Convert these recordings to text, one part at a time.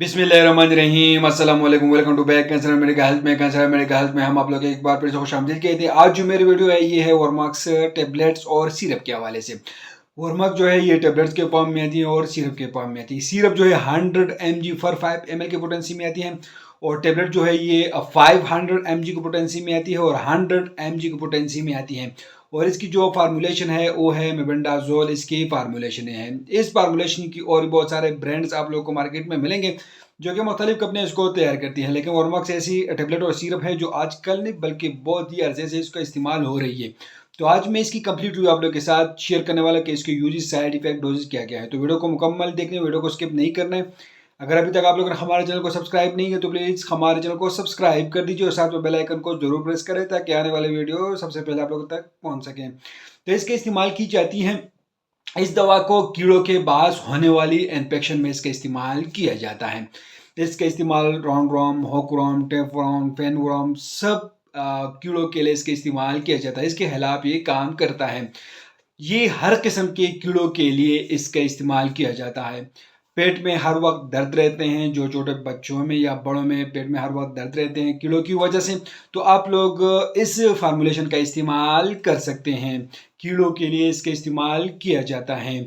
बिस्मिल्लाहिर्रहमानिर्रहीम अस्सलाम वालेकुम welcome to back cancer medical health में हम आप लोग एक बार फिर से खुशामदीद कहते हैं। आज जो मेरी वीडियो है ये है वर्मक्स टेबलेट्स और सिरप के हवाले से। वर्मक जो है ये टेबलेट्स के फॉर्म में आती है और सिरप के फॉर्म में आती है। सिरप जो है 100 mg फॉर 5 ml की पोटेंसी में आती है और टेबलेट जो है ये 500 mg की पोटेंसी में आती है और 100 mg की पोटेंसी में आती है। और इसकी जो फार्मूलेशन है वो है मेबेंडाजोल, इसकी फार्मूलेशन है। इस फार्मूलेशन की और भी बहुत सारे ब्रांड्स आप लोगों को मार्केट में मिलेंगे जो कि मुख्तलिफ कंपनियां इसको तैयार करती हैं, लेकिन वर्मक्स ऐसी टेबलेट और सिरप है जो आजकल नहीं बल्कि बहुत ही अरसे से इसका इस्तेमाल हो रही है। तो आज मैं इसकी कंप्लीट रिव्यू आप लोग के साथ शेयर करने वाला कि इसके यूजेस, साइड इफेक्ट, डोजेस क्या क्या है। तो वीडियो को मुकम्मल देखने, वीडियो को स्किप नहीं करना है। अगर अभी तक आप लोगों ने हमारे चैनल को सब्सक्राइब नहीं है तो प्लीज़ हमारे चैनल को सब्सक्राइब कर दीजिए और साथ में बेल आइकन को जरूर प्रेस करें ताकि आने वाले वीडियो सबसे पहले आप लोगों तक पहुंच सकें। तो इसके इस्तेमाल की जाती है, इस दवा को कीड़ों के बास होने वाली इन्फेक्शन में इसका इस्तेमाल किया जाता है। इसका इस्तेमाल राउंडवॉर्म, होकवॉर्म, टेपवॉर्म, फेनवॉर्म सब कीड़ों के लिए इसका इस्तेमाल किया जाता है। इसके खिलाफ ये काम करता है। ये हर किस्म के कीड़ों के लिए इसका इस्तेमाल किया जाता है। पेट में हर वक्त दर्द रहते हैं, जो छोटे बच्चों में या बड़ों में पेट में हर वक्त दर्द रहते हैं कीड़ों की वजह से, तो आप लोग इस फार्मूलेशन का इस्तेमाल कर सकते हैं। कीड़ों के लिए इसका इस्तेमाल किया जाता है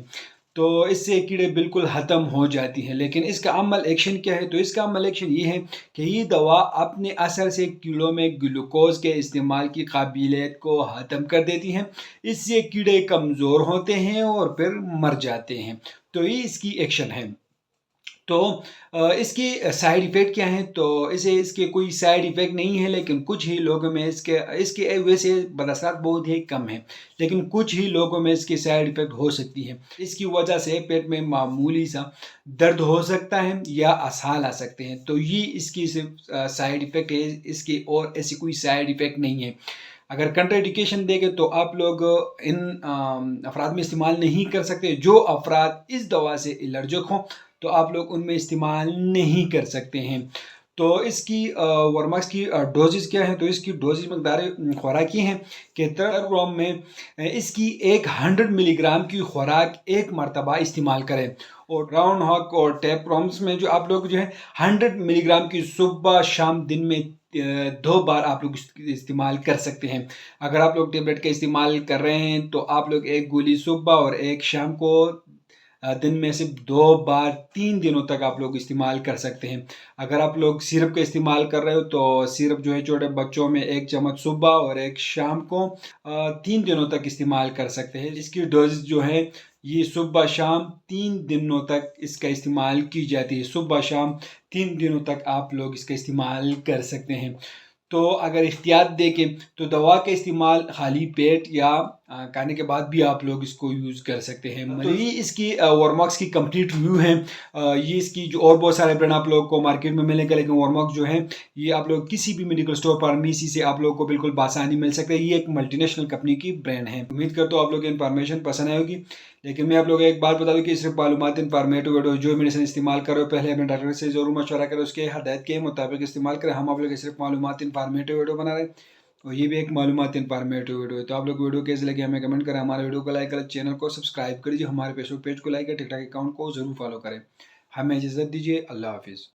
तो इससे कीड़े बिल्कुल ख़त्म हो जाती हैं। लेकिन इसका अमल एक्शन क्या है? तो इसका अमल एक्शन ये है कि ये दवा अपने असर से कीड़ों में ग्लूकोज के इस्तेमाल की काबिलियत को ख़त्म कर देती हैं। इससे कीड़े कमज़ोर होते हैं और फिर मर जाते हैं। तो ये इसकी एक्शन है। तो इसके साइड इफ़ेक्ट क्या हैं? तो इसके कोई साइड इफ़ेक्ट नहीं है, लेकिन कुछ ही लोगों में इसके इसके वैसे बदअसरात बहुत ही कम है, लेकिन कुछ ही लोगों में इसकी साइड इफ़ेक्ट हो सकती है। इसकी वजह से पेट में मामूली सा दर्द हो सकता है या असहाल आ सकते हैं। तो ये इसकी सिर्फ साइड इफ़ेक्ट है, इसकी और ऐसी कोई साइड इफ़ेक्ट नहीं है। अगर कंट्राइंडिकेशन देखें तो आप लोग इन अफराद में इस्तेमाल नहीं कर सकते। जो अफराद इस दवा से एलर्जिक हों तो आप लोग उनमें इस्तेमाल नहीं कर सकते हैं। तो इसकी वर्मक्स की डोजेज़ क्या है? तो इसकी डोजेज़ मकदार खुराकी हैं कि 3 ग्राम में इसकी 100 मिलीग्राम की खुराक एक मरतबा इस्तेमाल करें। और राउंड हॉक और टेपरोम्स में जो आप लोग जो है 100 मिलीग्राम की सुबह शाम दिन में 2 बार आप लोग इस्तेमाल कर सकते हैं। अगर आप लोग टेबलेट का इस्तेमाल कर रहे हैं तो आप लोग एक गोली सुबह और एक शाम को दिन में सिर्फ 2 बार 3 दिनों तक आप लोग इस्तेमाल कर सकते हैं। अगर आप लोग सिरप का इस्तेमाल कर रहे हो तो सिरप जो है छोटे बच्चों में 1 चम्मच सुबह और 1 शाम को 3 दिनों तक इस्तेमाल कर सकते हैं। इसकी डोज जो है ये सुबह शाम 3 दिनों तक इसका इस्तेमाल की जाती है। सुबह शाम 3 दिनों तक आप लोग इसका इस्तेमाल कर सकते हैं। तो अगर एहतियात देखें तो दवा का इस्तेमाल खाली पेट या खाने के बाद भी आप लोग इसको यूज़ कर सकते हैं। तो ये इसकी वर्मक्स की कंप्लीट रिव्यू है। ये इसकी जो और बहुत सारे ब्रांड आप लोग को मार्केट में मिलेंगे, लेकिन वर्मक्स जो है ये आप लोग किसी भी मेडिकल स्टोर फार्मेसी से आप लोग को बिल्कुल बासानी मिल सकता है। ये एक मल्टीनेशनल कंपनी की ब्रांड है। उम्मीद करता हूँ आप लोग को इन्फॉर्मेशन पसंद आई होगी। लेकिन मैं आप लोग एक बात बता दूं कि सिर्फ मालूमात इन्फॉर्मेटिव वीडियो, जो मेडिसिन इस्तेमाल करो पहले अपने डॉक्टर से ज़रूर मशवरा करें, उसके हदायत के मुताबिक इस्तेमाल करें। हम आप लोग सिर्फ मालूमात इन्फॉर्मेटिव वीडियो बना रहे हैं और ये भी एक मालूमात इन्फॉर्मेटिव वीडियो है। तो आप लोग वीडियो कैसे लगे हमें कमेंट करें, हमारे वीडियो को लाइक करें, चैनल को सब्सक्राइब कर दीजिए, हमारे फेसबुक पेज को लाइक करें, टिकटॉक अकाउंट को ज़रूर फॉलो करें। हमें इजाज़त दीजिए। अल्लाह हाफिज़।